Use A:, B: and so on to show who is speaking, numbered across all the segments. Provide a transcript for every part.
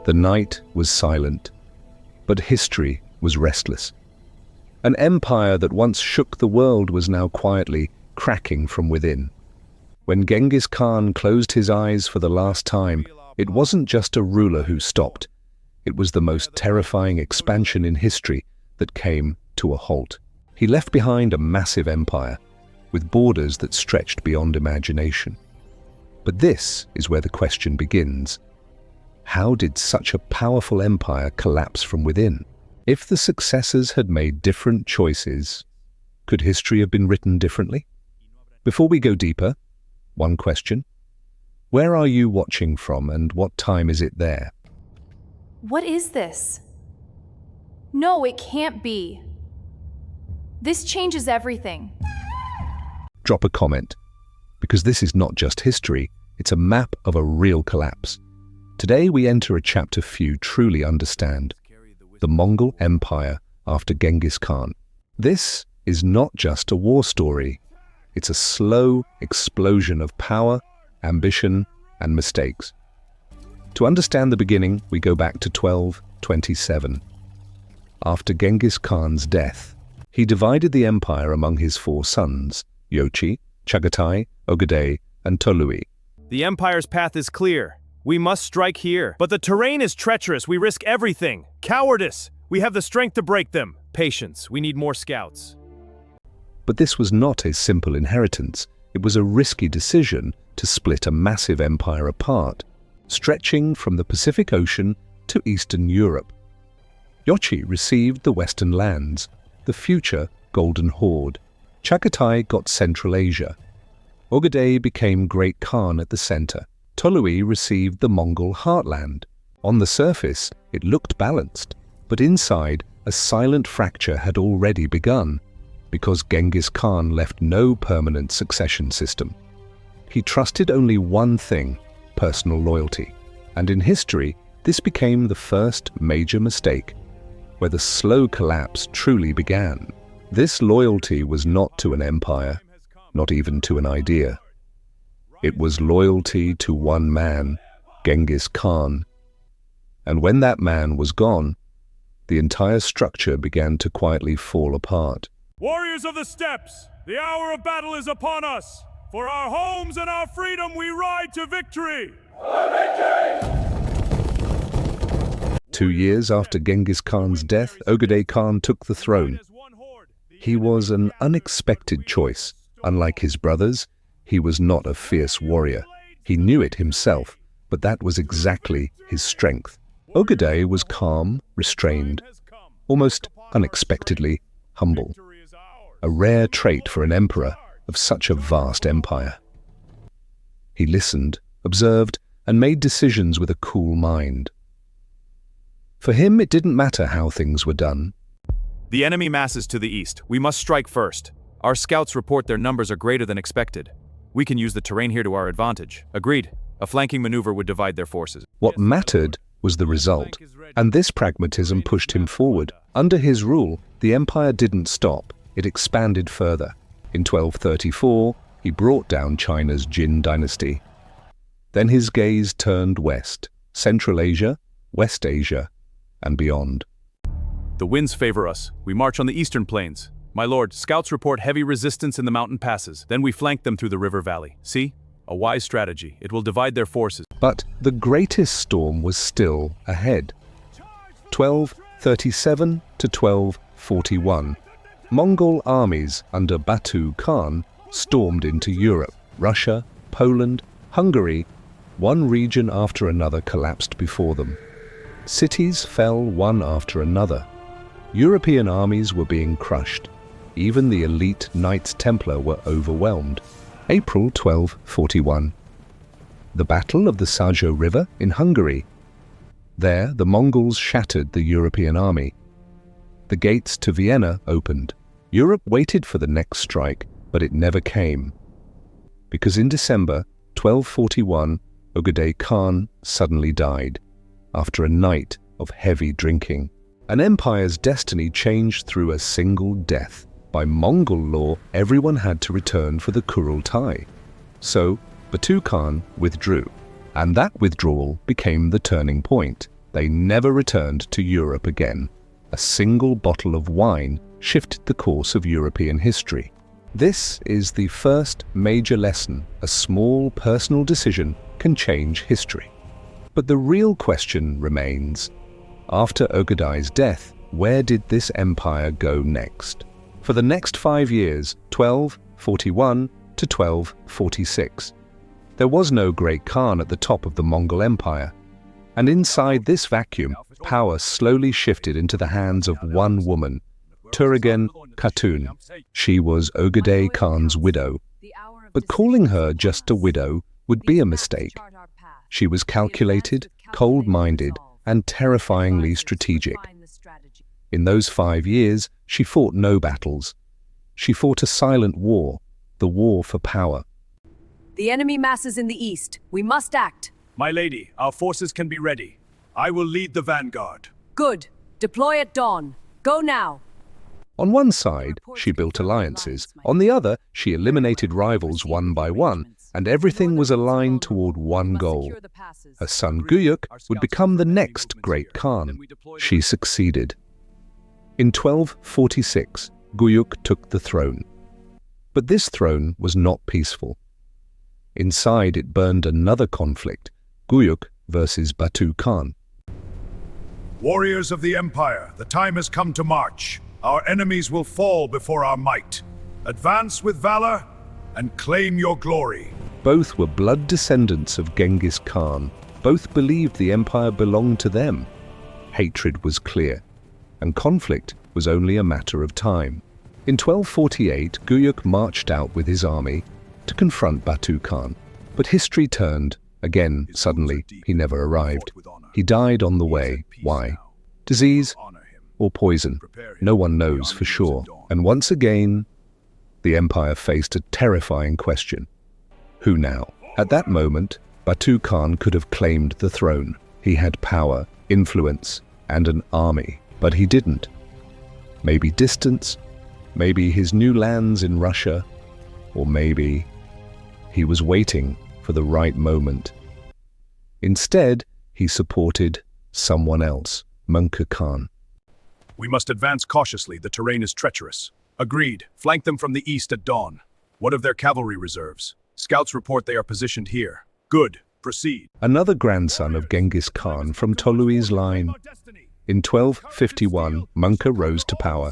A: The night was silent, but history was restless. An empire that once shook the world was now quietly cracking from within. When Genghis Khan closed his eyes for the last time, it wasn't just a ruler who stopped. It was the most terrifying expansion in history that came to a halt. He left behind a massive empire, with borders that stretched beyond imagination. But this is where the question begins. How did such a powerful empire collapse from within? If the successors had made different choices, could history have been written differently? Before we go deeper, one question. Where are you watching from and what time is it there?
B: What is this? No, it can't be. This changes everything.
A: Drop a comment, because this is not just history, it's a map of a real collapse. Today we enter a chapter few truly understand, the Mongol Empire after Genghis Khan. This is not just a war story, it's a slow explosion of power, ambition, and mistakes. To understand the beginning, we go back to 1227. After Genghis Khan's death, he divided the empire among his 4 sons, Yochi, Chagatai, Ögedei, and Tolui.
C: The empire's path is clear. We must strike here. But the terrain is treacherous. We risk everything. Cowardice. We have the strength to break them. Patience. We need more scouts.
A: But this was not a simple inheritance. It was a risky decision to split a massive empire apart, stretching from the Pacific Ocean to Eastern Europe. Yochi received the Western lands, the future Golden Horde. Chagatai got Central Asia. Ögedei became Great Khan at the center. Tolui received the Mongol heartland. On the surface, it looked balanced, but inside, a silent fracture had already begun, because Genghis Khan left no permanent succession system. He trusted only one thing, personal loyalty. And in history, this became the first major mistake, where the slow collapse truly began. This loyalty was not to an empire, not even to an idea. It was loyalty to one man, Genghis Khan. And when that man was gone, the entire structure began to quietly fall apart.
C: Warriors of the steppes, the hour of battle is upon us. For our homes and our freedom, we ride to victory.
A: 2 years after Genghis Khan's death, Ögedei Khan took the throne. He was an unexpected choice. Unlike his brothers, he was not a fierce warrior. He knew it himself, but that was exactly his strength. Ögedei was calm, restrained, almost unexpectedly humble. A rare trait for an emperor of such a vast empire. He listened, observed, and made decisions with a cool mind. For him, it didn't matter how things were done.
C: The enemy masses to the east. We must strike first. Our scouts report their numbers are greater than expected. We can use the terrain here to our advantage. Agreed. A flanking maneuver would divide their forces.
A: What mattered was the result, and this pragmatism pushed him forward. Under his rule, the empire didn't stop. It expanded further. In 1234, he brought down China's Jin dynasty. Then his gaze turned west, Central Asia, West Asia, and beyond.
C: The winds favor us. We march on the eastern plains. My lord, scouts report heavy resistance in the mountain passes. Then we flank them through the river valley. See? A wise strategy. It will divide their forces.
A: But the greatest storm was still ahead. 1237 to 1241. Mongol armies under Batu Khan stormed into Europe, Russia, Poland, Hungary. One region after another collapsed before them. Cities fell one after another. European armies were being crushed. Even the elite Knights Templar were overwhelmed. April 1241. The Battle of the Sajo River in Hungary. There, the Mongols shattered the European army. The gates to Vienna opened. Europe waited for the next strike, but it never came. Because in December 1241, Ögedei Khan suddenly died, after a night of heavy drinking. An empire's destiny changed through a single death. By Mongol law, everyone had to return for the Kurultai. So, Batu Khan withdrew, and that withdrawal became the turning point. The They never returned to Europe again. A single bottle of wine shifted the course of European history. This is the first major lesson: a small personal decision can change history. But the real question remains, after Ögedei's death, where did this empire go next? For the next 5 years, 1241 to 1246, there was no great Khan at the top of the Mongol Empire. And inside this vacuum, power slowly shifted into the hands of one woman, Töregene Khatun. She was Ögedei Khan's widow. But calling her just a widow would be a mistake. She was calculated, cold-minded, and terrifyingly strategic. In those 5 years, she fought no battles. She fought a silent war, the war for power.
D: The enemy masses in the east. We must act.
C: My lady, our forces can be ready. I will lead the vanguard.
D: Good. Deploy at dawn. Go now.
A: On one side, she built alliances. On the other, she eliminated rivals one by one, and everything was aligned toward one goal. Her son Guyuk would become the next great Khan. She succeeded. In 1246, Guyuk took the throne. But this throne was not peaceful. Inside it burned another conflict, Guyuk versus Batu Khan.
E: Warriors of the Empire, the time has come to march. Our enemies will fall before our might. Advance with valor and claim your glory.
A: Both were blood descendants of Genghis Khan. Both believed the empire belonged to them. Hatred was clear, and conflict was only a matter of time. In 1248, Guyuk marched out with his army to confront Batu Khan. But history turned. Again, suddenly, he never arrived. He died on the way. Why? Disease or poison? No one knows for sure. And once again, the empire faced a terrifying question. Who now? At that moment, Batu Khan could have claimed the throne. He had power, influence, and an army. But he didn't. Maybe distance, maybe his new lands in Russia, or maybe he was waiting for the right moment. Instead, he supported someone else, Mongol Khan.
C: We must advance cautiously. The terrain is treacherous. Agreed. Flank them from the east at dawn. What of their cavalry reserves? Scouts report they are positioned here. Good. Proceed.
A: Another grandson of Genghis Khan from Tolui's line. In 1251, Mongol rose to power,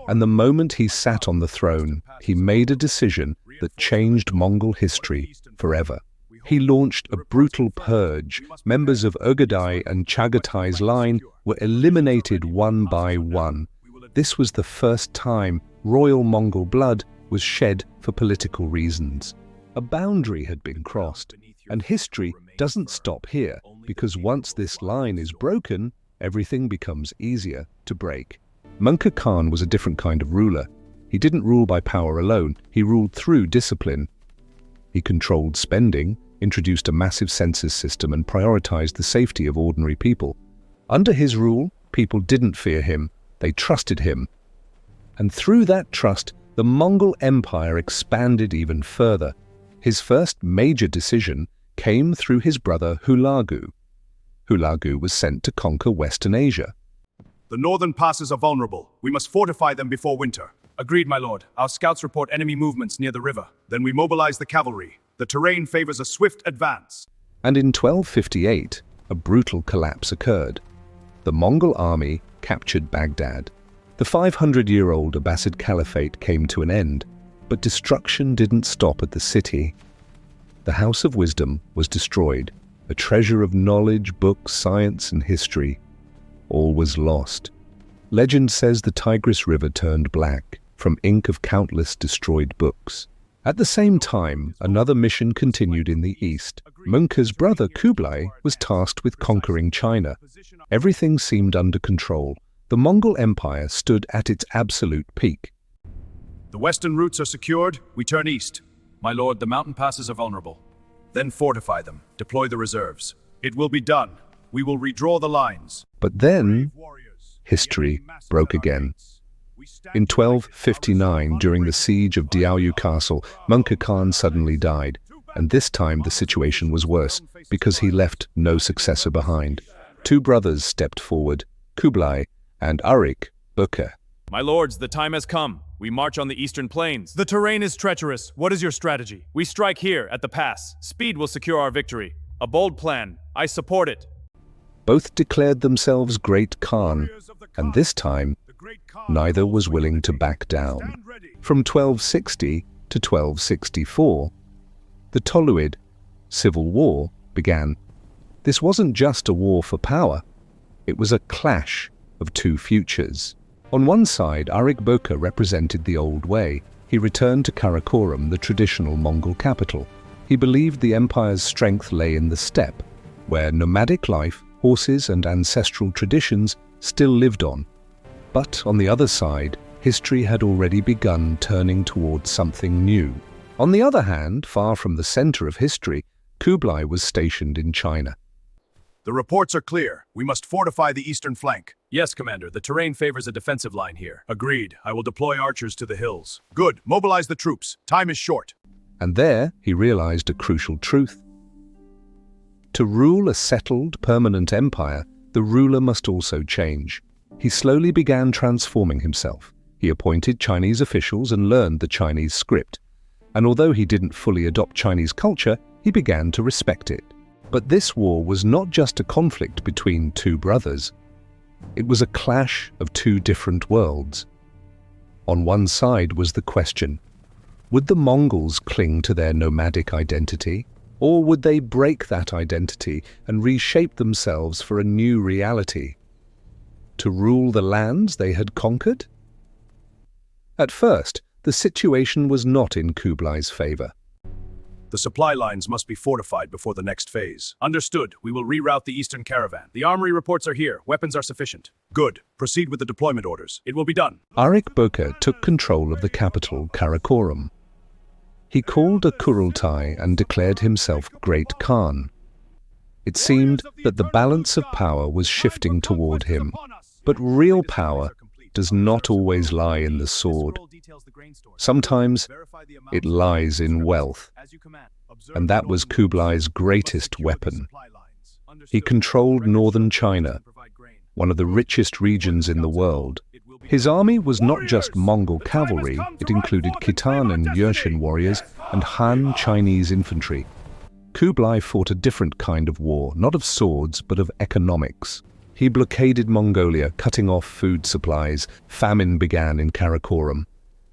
A: and the moment he sat on the throne, he made a decision that changed Mongol history forever. He launched a brutal purge. Members of Ögedei and Chaghatai's line were eliminated one by one. This was the first time royal Mongol blood was shed for political reasons. A boundary had been crossed, and history doesn't stop here, because once this line is broken, everything becomes easier to break. Mongol Khan was a different kind of ruler. He didn't rule by power alone, he ruled through discipline. He controlled spending, introduced a massive census system, and prioritized the safety of ordinary people. Under his rule, people didn't fear him, they trusted him. And through that trust, the Mongol Empire expanded even further. His first major decision came through his brother Hulagu. Hulagu was sent to conquer Western Asia.
C: The northern passes are vulnerable. We must fortify them before winter. Agreed, my lord. Our scouts report enemy movements near the river. Then we mobilize the cavalry. The terrain favors a swift advance.
A: And in 1258, a brutal collapse occurred. The Mongol army captured Baghdad. The 500-year-old Abbasid Caliphate came to an end, but destruction didn't stop at the city. The House of Wisdom was destroyed, a treasure of knowledge, books, science, and history. All was lost. Legend says the Tigris River turned black from ink of countless destroyed books. At the same time, another mission continued in the east. Mungke's brother Kublai was tasked with conquering China. Everything seemed under control. The Mongol Empire stood at its absolute peak.
C: The western routes are secured. We turn east. My lord, the mountain passes are vulnerable. Then fortify them. Deploy the reserves. It will be done. We will redraw the lines.
A: But then, history broke again. In 1259, during the siege of Diaoyu Castle, Mongol Khan suddenly died, and this time the situation was worse, because he left no successor behind. Two brothers stepped forward, Kublai and Ögedei Khan.
C: My lords, the time has come. We march on the eastern plains. The terrain is treacherous. What is your strategy? We strike here, at the pass. Speed will secure our victory. A bold plan. I support it.
A: Both declared themselves Great Khan, and this time, neither was willing to back down. From 1260 to 1264, the Toluid Civil War began. This wasn't just a war for power, it was a clash of two futures. On one side, Ögedei Khan represented the old way. He returned to Karakoram, the traditional Mongol capital. He believed the empire's strength lay in the steppe, where nomadic life, horses and ancestral traditions still lived on. But on the other side, history had already begun turning towards something new. On the other hand, far from the center of history, Kublai was stationed in China.
E: The reports are clear. We must fortify the eastern flank.
C: Yes, Commander. The terrain favors a defensive line here.
E: Agreed. I will deploy archers to the hills. Good. Mobilize the troops. Time is short.
A: And there he realized a crucial truth. To rule a settled, permanent empire, the ruler must also change. He slowly began transforming himself. He appointed Chinese officials and learned the Chinese script. And although he didn't fully adopt Chinese culture, he began to respect it. But this war was not just a conflict between two brothers. It was a clash of two different worlds. On one side was the question, would the Mongols cling to their nomadic identity, or would they break that identity and reshape themselves for a new reality? To rule the lands they had conquered? At first, the situation was not in Kublai's favor.
E: The supply lines must be fortified before the next phase. Understood. We will reroute the eastern caravan. The armory reports are here. Weapons are sufficient. Good. Proceed with the deployment orders. It will be done.
A: Ögedei Khan took control of the capital, Karakoram. He called a Kurultai and declared himself Great Khan. It seemed that the balance of power was shifting toward him. But real power does not always lie in the sword. Sometimes it lies in wealth. And that was Kublai's greatest weapon. He controlled northern China, one of the richest regions in the world. His army was not just Mongol cavalry, it included Khitan and Yurshin warriors and Han Chinese infantry. Kublai fought a different kind of war, not of swords, but of economics. He blockaded Mongolia, cutting off food supplies. Famine began in Karakoram.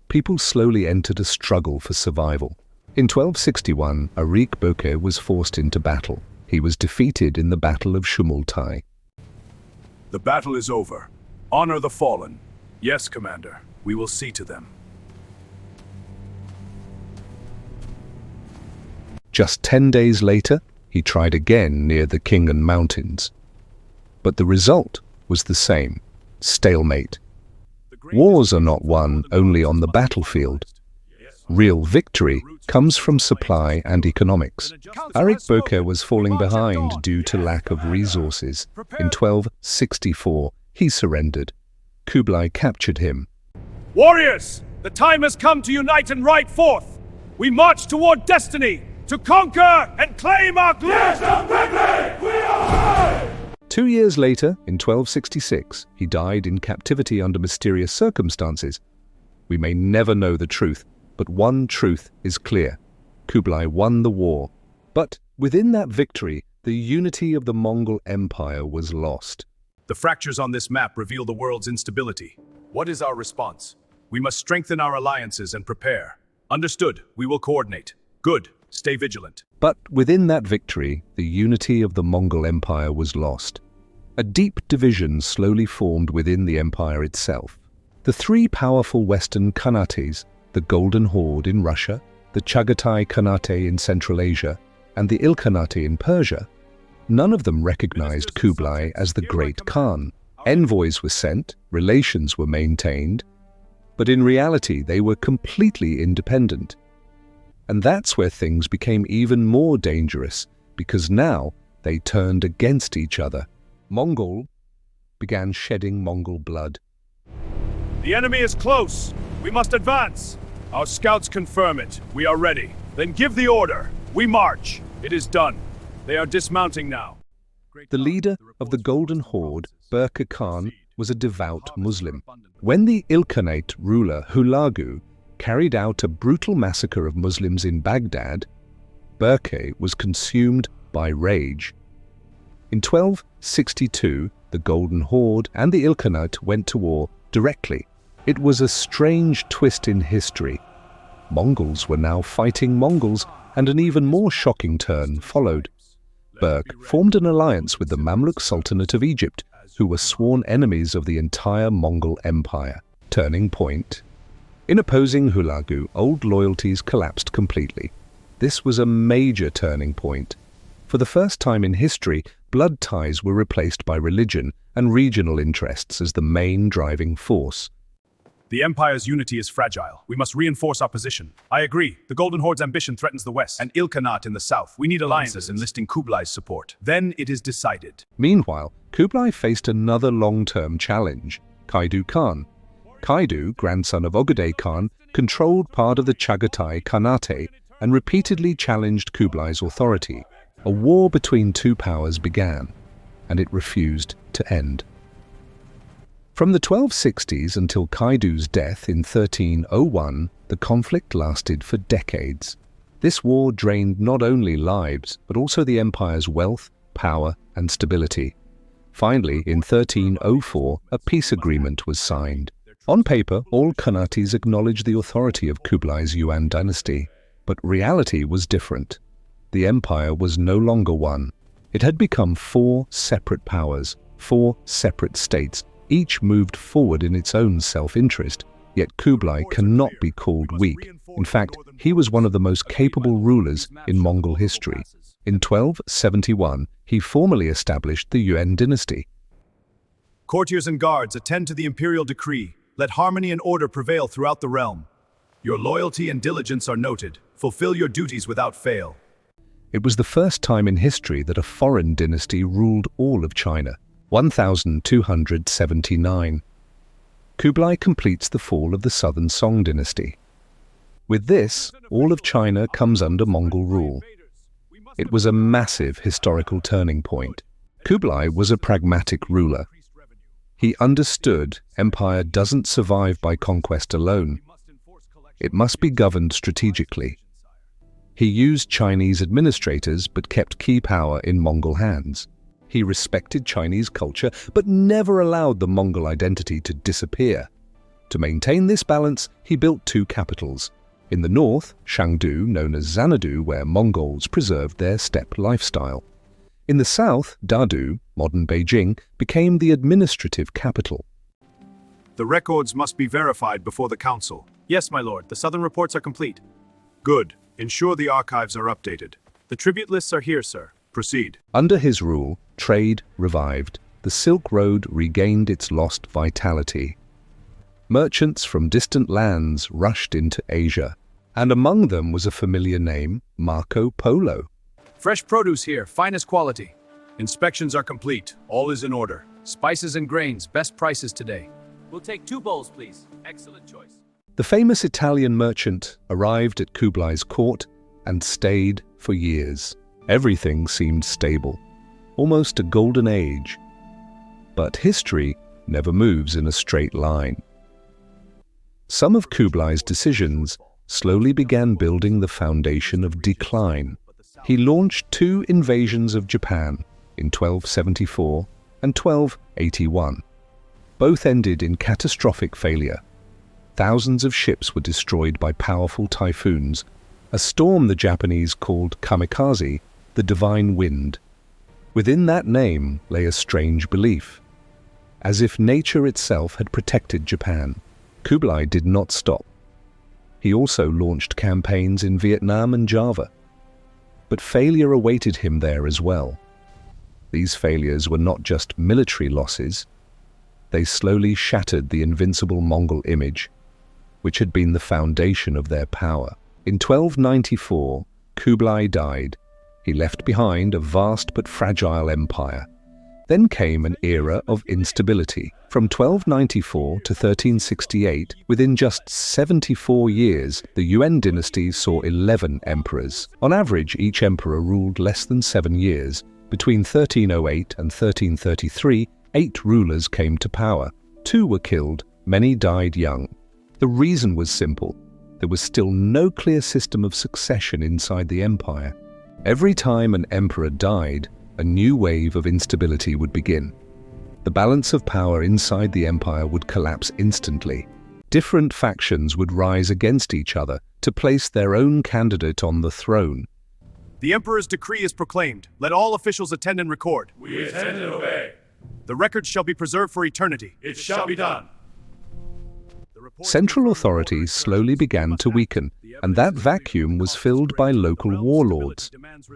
A: People slowly entered a struggle for survival. In 1261, Ögedei Khan was forced into battle. He was defeated in the Battle of Shumultai.
E: The battle is over. Honor the fallen. Yes, Commander. We will see to them.
A: Just 10 days later, he tried again near the Khingan Mountains. But the result was the same: stalemate. Wars are not won only on the battlefield. Real victory comes from supply and economics. Ögedei Khan was falling behind due to lack of resources. In 1264, he surrendered. Kublai captured him.
E: Warriors, the time has come to unite and ride forth. We march toward destiny, to conquer and claim our glory.
A: 2 years later, in 1266, he died in captivity under mysterious circumstances. We may never know the truth, but one truth is clear. Kublai won the war. But within that victory, the unity of the Mongol Empire was lost.
E: The fractures on this map reveal the world's instability. What is our response? We must strengthen our alliances and prepare. Understood. We will coordinate. Good. Stay vigilant.
A: But within that victory, the unity of the Mongol Empire was lost. A deep division slowly formed within the empire itself. The three powerful Western khanates, the Golden Horde in Russia, the Chagatai Khanate in Central Asia, and the Ilkhanate in Persia, none of them recognized Kublai as the Great Khan. Envoys were sent, relations were maintained, but in reality they were completely independent. And that's where things became even more dangerous, because now they turned against each other. Mongol began shedding Mongol blood.
E: The enemy is close. We must advance. Our scouts confirm it. We are ready. Then give the order. We march. It is done. They are dismounting now.
A: The leader of the Golden Horde, Ögedei Khan, was a devout Muslim. When the Ilkhanate ruler Hulagu carried out a brutal massacre of Muslims in Baghdad, Ögedei was consumed by rage. In 1262, the Golden Horde and the Ilkhanate went to war directly. It was a strange twist in history. Mongols were now fighting Mongols, and an even more shocking turn followed. Ögedei formed an alliance with the Mamluk Sultanate of Egypt, who were sworn enemies of the entire Mongol Empire. Turning point. In opposing Hulagu, old loyalties collapsed completely. This was a major turning point. For the first time in history, blood ties were replaced by religion and regional interests as the main driving force.
C: The Empire's unity is fragile. We must reinforce our position. I agree. The Golden Horde's ambition threatens the West and Ilkhanate in the South. We need alliances enlisting Kublai's support. Then it is decided.
A: Meanwhile, Kublai faced another long-term challenge, Ögedei Khan. Ögedei, grandson of Ögedei Khan, controlled part of the Chagatai Khanate and repeatedly challenged Kublai's authority. A war between two powers began, and it refused to end. From the 1260s until Ögedei's death in 1301, the conflict lasted for decades. This war drained not only lives, but also the empire's wealth, power, and stability. Finally, in 1304, a peace agreement was signed. On paper, all khanates acknowledged the authority of Kublai's Yuan dynasty, but reality was different. The empire was no longer one. It had become four separate powers, four separate states. Each moved forward in its own self-interest, yet Kublai cannot be called weak. In fact, he was one of the most capable rulers in Mongol history. In 1271, he formally established the Yuan dynasty.
C: Courtiers and guards, attend to the imperial decree. Let harmony and order prevail throughout the realm. Your loyalty and diligence are noted. Fulfill your duties without fail.
A: It was the first time in history that a foreign dynasty ruled all of China. 1279. Kublai completes the fall of the Southern Song dynasty. With this, all of China comes under Mongol rule. It was a massive historical turning point. Kublai was a pragmatic ruler. He understood empire doesn't survive by conquest alone. It must be governed strategically. He used Chinese administrators but kept key power in Mongol hands. He respected Chinese culture, but never allowed the Mongol identity to disappear. To maintain this balance, he built two capitals. In the north, Chengdu, known as Xanadu, where Mongols preserved their steppe lifestyle. In the south, Dadu, modern Beijing, became the administrative capital.
C: The records must be verified before the council. Yes, my lord, the southern reports are complete. Good. Ensure the archives are updated. The tribute lists are here, sir. Proceed.
A: Under his rule, trade revived. The Silk Road regained its lost vitality. Merchants from distant lands rushed into Asia, and among them was a familiar name, Marco Polo.
C: Fresh produce here, finest quality. Inspections are complete. All is in order. Spices and grains, best prices today.
F: We'll take 2 bowls, please. Excellent choice.
A: The famous Italian merchant arrived at Kublai's court and stayed for years. Everything seemed stable, almost a golden age. But history never moves in a straight line. Some of Kublai's decisions slowly began building the foundation of decline. He launched 2 invasions of Japan in 1274 and 1281. Both ended in catastrophic failure. Thousands of ships were destroyed by powerful typhoons, a storm the Japanese called kamikaze, the divine wind. Within that name lay a strange belief. As if nature itself had protected Japan, Kublai did not stop. He also launched campaigns in Vietnam and Java. But failure awaited him there as well. These failures were not just military losses. They slowly shattered the invincible Mongol image, which had been the foundation of their power. In 1294, Kublai died. He left behind a vast but fragile empire. Then came an era of instability. From 1294 to 1368, within just 74 years, the Yuan dynasty saw 11 emperors. On average, each emperor ruled less than 7 years, Between 1308 and 1333, 8 rulers came to power. 2 were killed, many died young. The reason was simple. There was still no clear system of succession inside the empire. Every time an emperor died, a new wave of instability would begin. The balance of power inside the empire would collapse instantly. Different factions would rise against each other to place their own candidate on the throne.
G: The Emperor's decree is proclaimed. Let all officials attend and record.
H: We attend and obey.
G: The records shall be preserved for eternity.
H: It shall be done.
A: Central authorities slowly began to weaken, and that vacuum was filled by local warlords.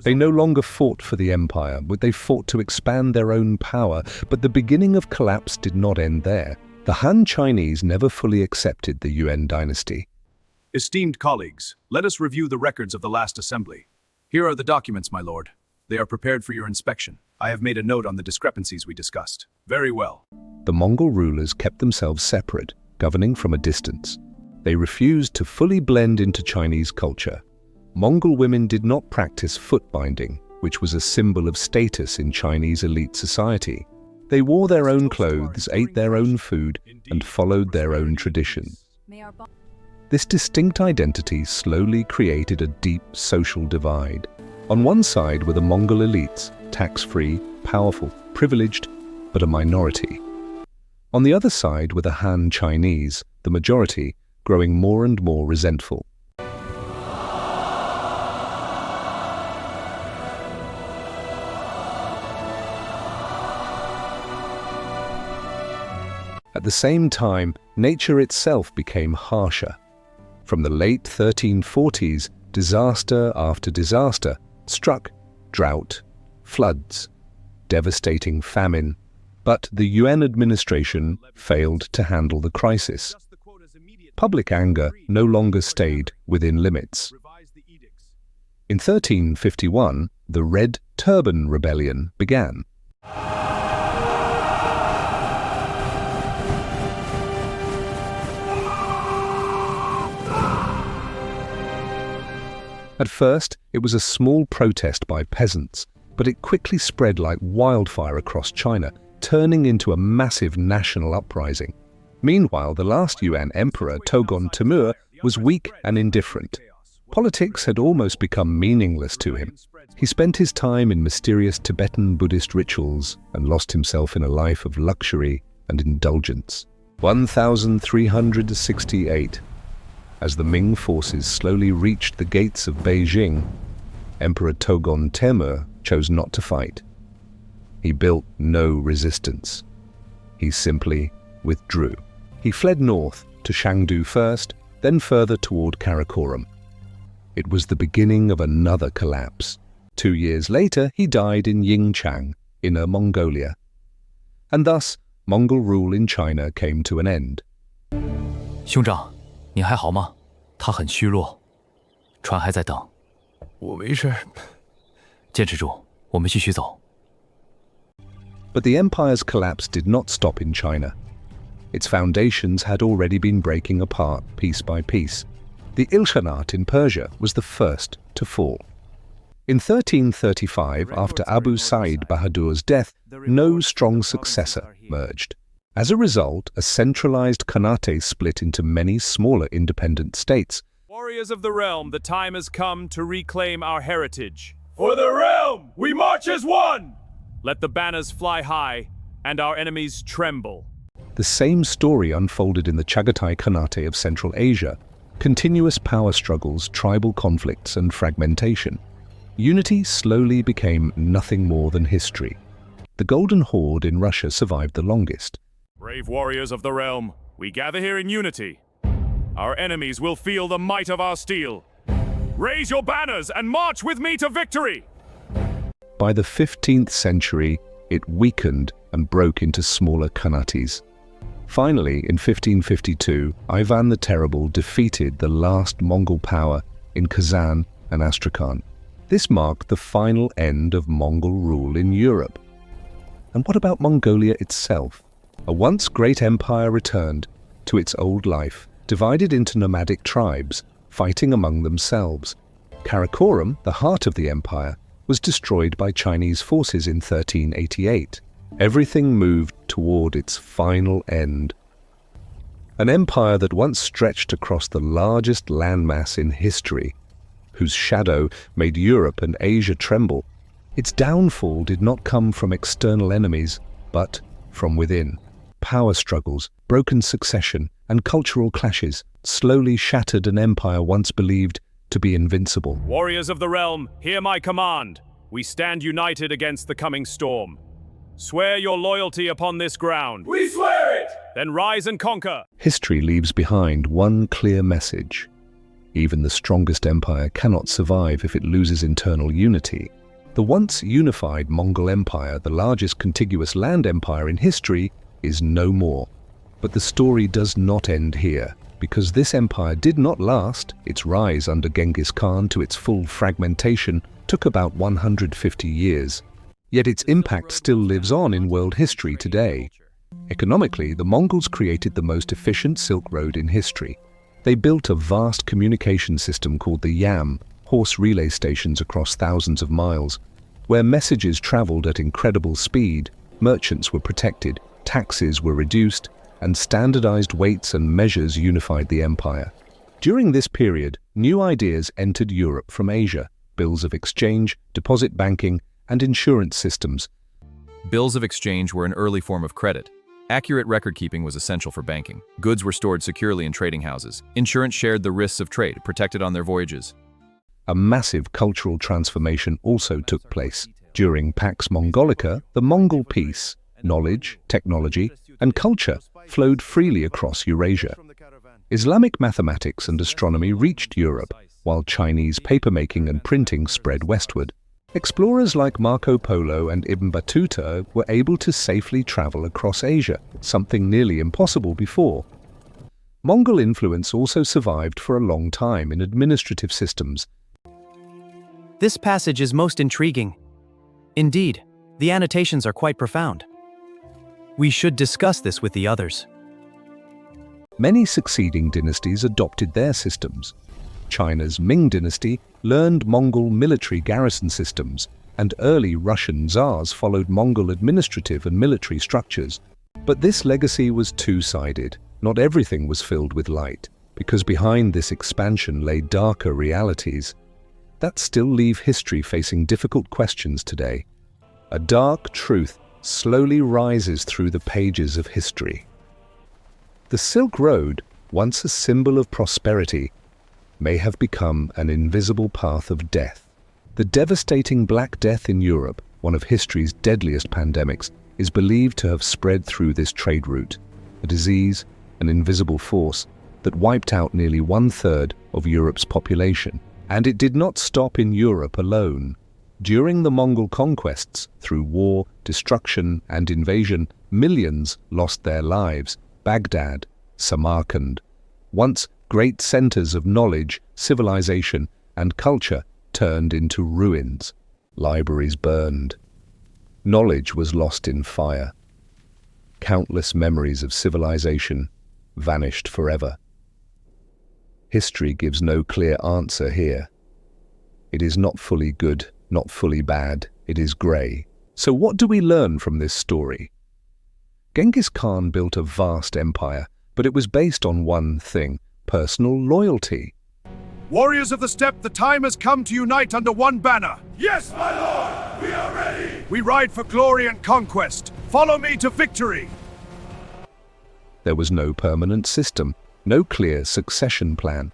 A: They no longer fought for the empire, but they fought to expand their own power. But the beginning of collapse did not end there. The Han Chinese never fully accepted the Yuan dynasty.
G: Esteemed colleagues, let us review the records of the last assembly. Here are the documents, my lord. They are prepared for your inspection. I have made a note on the discrepancies we discussed. Very well.
A: The Mongol rulers kept themselves separate, governing from a distance. They refused to fully blend into Chinese culture. Mongol women did not practice foot binding, which was a symbol of status in Chinese elite society. They wore their own clothes, ate their own food, and followed their own traditions. This distinct identity slowly created a deep social divide. On one side were the Mongol elites, tax-free, powerful, privileged, but a minority. On the other side were the Han Chinese, the majority, growing more and more resentful. At the same time, nature itself became harsher. From the late 1340s, disaster after disaster struck: drought, floods, devastating famine. But the Yuan administration failed to handle the crisis. Public anger no longer stayed within limits. In 1351, the Red Turban Rebellion began. At first, it was a small protest by peasants, but it quickly spread like wildfire across China, turning into a massive national uprising. Meanwhile, the last Yuan emperor, Togon Timur, was weak and indifferent. Politics had almost become meaningless to him. He spent his time in mysterious Tibetan Buddhist rituals and lost himself in a life of luxury and indulgence. 1368. As the Ming forces slowly reached the gates of Beijing, Emperor Togon Timur chose not to fight. He built no resistance. He simply withdrew. He fled north to Shangdu first, then further toward Karakoram. It was the beginning of another collapse. 2 years later, he died in Yingchang, Inner Mongolia. And thus, Mongol rule in China came to an end.
F: 兄长，你还好吗？他很虚弱，船还在等。
H: 我没事。
F: 坚持住，我们继续走。
A: But the empire's collapse did not stop in China. Its foundations had already been breaking apart piece by piece. The Ilkhanate in Persia was the first to fall. In 1335, after Abu Sa'id Bahadur's death, no strong successor emerged. As a result, a centralized khanate split into many smaller independent states.
C: Warriors of the realm, the time has come to reclaim our heritage.
H: For the realm, we march as one!
C: Let the banners fly high, and our enemies tremble.
A: The same story unfolded in the Chagatai Khanate of Central Asia. Continuous power struggles, tribal conflicts, and fragmentation. Unity slowly became nothing more than history. The Golden Horde in Russia survived the longest.
C: Brave warriors of the realm, we gather here in unity. Our enemies will feel the might of our steel. Raise your banners and march with me to victory!
A: By the 15th century, it weakened and broke into smaller khanates. Finally, in 1552, Ivan the Terrible defeated the last Mongol power in Kazan and Astrakhan. This marked the final end of Mongol rule in Europe. And what about Mongolia itself? A once great empire returned to its old life, divided into nomadic tribes, fighting among themselves. Karakoram, the heart of the empire, was destroyed by Chinese forces in 1388. Everything moved toward its final end. An empire that once stretched across the largest landmass in history, whose shadow made Europe and Asia tremble. Its downfall did not come from external enemies, but from within. Power struggles, broken succession, and cultural clashes slowly shattered an empire once believed to be invincible.
C: Warriors of the realm, hear my command. We stand united against the coming storm. Swear your loyalty upon this ground.
H: We swear it!
C: Then rise and conquer.
A: History leaves behind one clear message. Even the strongest empire cannot survive if it loses internal unity. The once unified Mongol Empire, the largest contiguous land empire in history, is no more. But the story does not end here, because this empire did not last. Its rise under Genghis Khan to its full fragmentation took about 150 years. Yet its impact still lives on in world history today. Economically, the Mongols created the most efficient Silk Road in history. They built a vast communication system called the Yam, horse relay stations across thousands of miles, where messages traveled at incredible speed, merchants were protected, taxes were reduced, and standardized weights and measures unified the empire. During this period, new ideas entered Europe from Asia: bills of exchange, deposit banking, and insurance systems.
F: Bills of exchange were an early form of credit. Accurate record-keeping was essential for banking. Goods were stored securely in trading houses. Insurance shared the risks of trade, protected on their voyages.
A: A massive cultural transformation also took place. During Pax Mongolica, the Mongol peace, knowledge, technology, and culture flowed freely across Eurasia. Islamic mathematics and astronomy reached Europe, while Chinese papermaking and printing spread westward. Explorers like Marco Polo and Ibn Battuta were able to safely travel across Asia, something nearly impossible before. Mongol influence also survived for a long time in administrative systems.
I: This passage is most intriguing. Indeed, the annotations are quite profound. We should discuss this with the others.
A: Many succeeding dynasties adopted their systems. China's Ming dynasty learned Mongol military garrison systems, and early Russian czars followed Mongol administrative and military structures. But this legacy was two-sided. Not everything was filled with light, because behind this expansion lay darker realities that still leave history facing difficult questions today. A dark truth slowly rises through the pages of history. The Silk Road, once a symbol of prosperity, may have become an invisible path of death. The devastating Black Death in Europe, one of history's deadliest pandemics, is believed to have spread through this trade route, a disease, an invisible force that wiped out nearly 1/3 of Europe's population. And it did not stop in Europe alone. During the Mongol conquests, through war, destruction, and invasion, millions lost their lives. Baghdad, Samarkand, once great centers of knowledge, civilization, and culture, turned into ruins. Libraries burned. Knowledge was lost in fire. Countless memories of civilization vanished forever. History gives no clear answer here. It is not fully good, not fully bad, it is grey. So what do we learn from this story? Genghis Khan built a vast empire, but it was based on one thing: personal loyalty.
E: Warriors of the steppe, the time has come to unite under one banner.
H: Yes, my lord! We are ready!
E: We ride for glory and conquest. Follow me to victory!
A: There was no permanent system, no clear succession plan.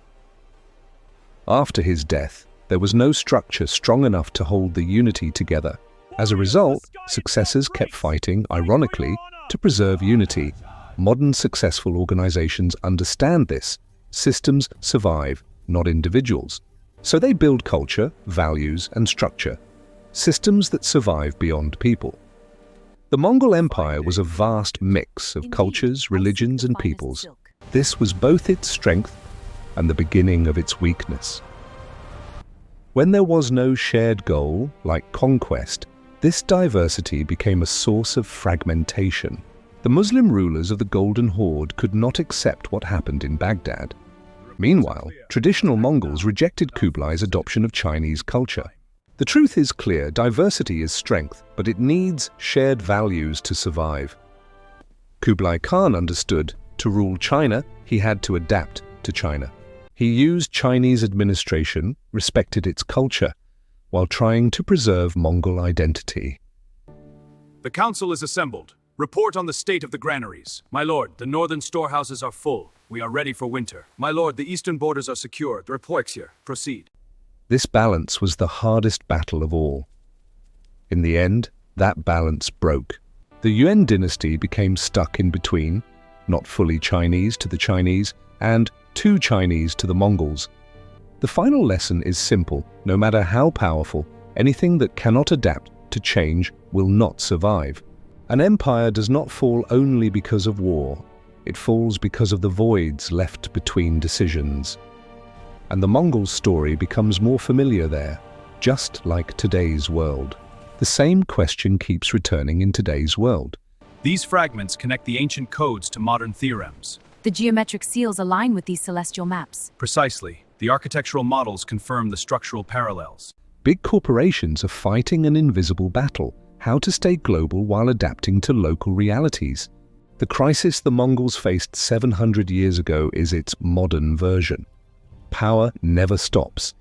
A: After his death, there was no structure strong enough to hold the unity together. As a result, successors kept fighting, ironically, to preserve unity. Modern successful organizations understand this. Systems survive, not individuals. So they build culture, values, and structure. Systems that survive beyond people. The Mongol Empire was a vast mix of cultures, religions, and peoples. This was both its strength and the beginning of its weakness. When there was no shared goal, like conquest, this diversity became a source of fragmentation. The Muslim rulers of the Golden Horde could not accept what happened in Baghdad. Meanwhile, traditional Mongols rejected Kublai's adoption of Chinese culture. The truth is clear, diversity is strength, but it needs shared values to survive. Kublai Khan understood, to rule China, he had to adapt to China. He used Chinese administration, respected its culture, while trying to preserve Mongol identity.
G: The council is assembled. Report on the state of the granaries. My lord, the northern storehouses are full. We are ready for winter. My lord, the eastern borders are secure. Proceed.
A: This balance was the hardest battle of all. In the end, that balance broke. The Yuan dynasty became stuck in between, not fully Chinese to the Chinese, and too Chinese to the Mongols. The final lesson is simple. No matter how powerful, anything that cannot adapt to change will not survive. An empire does not fall only because of war. It falls because of the voids left between decisions. And the Mongol story becomes more familiar there, just like today's world. The same question keeps returning in today's world.
G: These fragments connect the ancient codes to modern theorems.
J: The geometric seals align with these celestial maps.
G: Precisely. The architectural models confirm the structural parallels.
A: Big corporations are fighting an invisible battle, how to stay global while adapting to local realities. The crisis the Mongols faced 700 years ago is its modern version. Power never stops.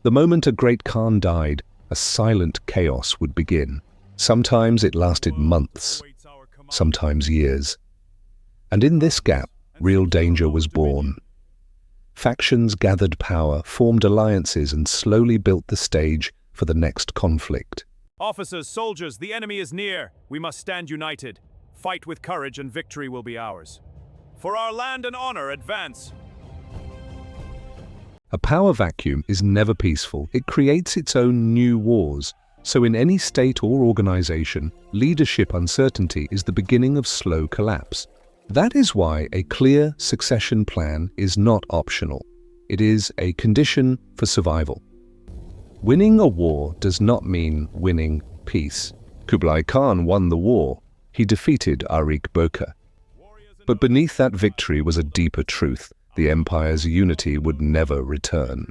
A: The moment a great Khan died, a silent chaos would begin. Sometimes it lasted months, sometimes years. And in this gap, real danger was born. Factions gathered power, formed alliances, and slowly built the stage for the next conflict.
C: Officers, soldiers, the enemy is near. We must stand united. Fight with courage and victory will be ours. For our land and honor, advance.
A: A power vacuum is never peaceful. It creates its own new wars. So in any state or organization, leadership uncertainty is the beginning of slow collapse. That is why a clear succession plan is not optional. It is a condition for survival. Winning a war does not mean winning peace. Kublai Khan won the war. He defeated Ögedei Khan. But beneath that victory was a deeper truth. The empire's unity would never return.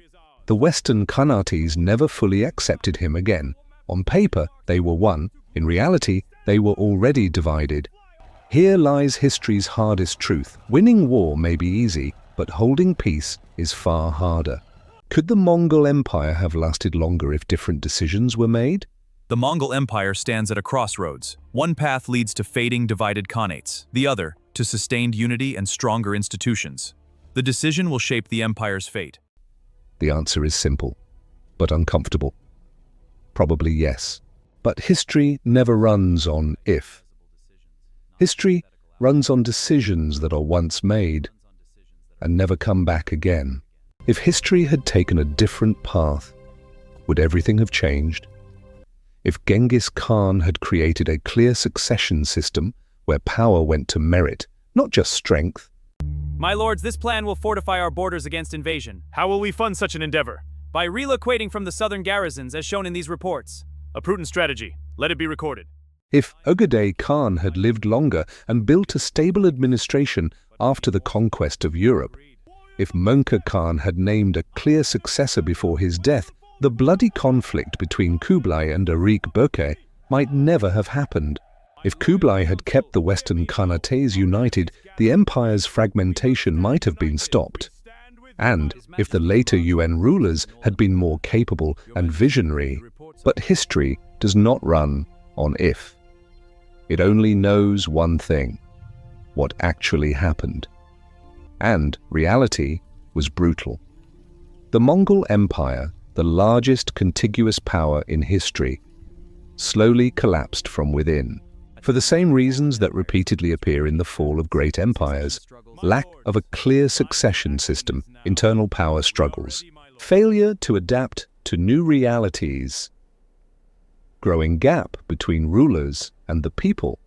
A: The Western khanates never fully accepted him again. On paper, they were one. In reality, they were already divided. Here lies history's hardest truth. Winning war may be easy, but holding peace is far harder. Could the Mongol Empire have lasted longer if different decisions were made?
F: The Mongol Empire stands at a crossroads. One path leads to fading divided khanates, the other to sustained unity and stronger institutions. The decision will shape the empire's fate.
A: The answer is simple, but uncomfortable. Probably yes. But history never runs on if. History runs on decisions that are once made and never come back again. If history had taken a different path, would everything have changed? If Genghis Khan had created a clear succession system where power went to merit, not just strength.
C: My lords, this plan will fortify our borders against invasion. How will we fund such an endeavor? By relocating from the southern garrisons, as shown in these reports. A prudent strategy. Let it be recorded.
A: If Ögedei Khan had lived longer and built a stable administration after the conquest of Europe, if Mongol Khan had named a clear successor before his death, the bloody conflict between Kublai and Ögedei Khan might never have happened. If Kublai had kept the Western khanates united, the empire's fragmentation might have been stopped. And if the later Yuan rulers had been more capable and visionary. But history does not run on if. It only knows one thing: what actually happened. And reality was brutal. The Mongol Empire, the largest contiguous power in history, slowly collapsed from within. For the same reasons that repeatedly appear in the fall of great empires: lack of a clear succession system, internal power struggles, failure to adapt to new realities, growing gap between rulers and the people,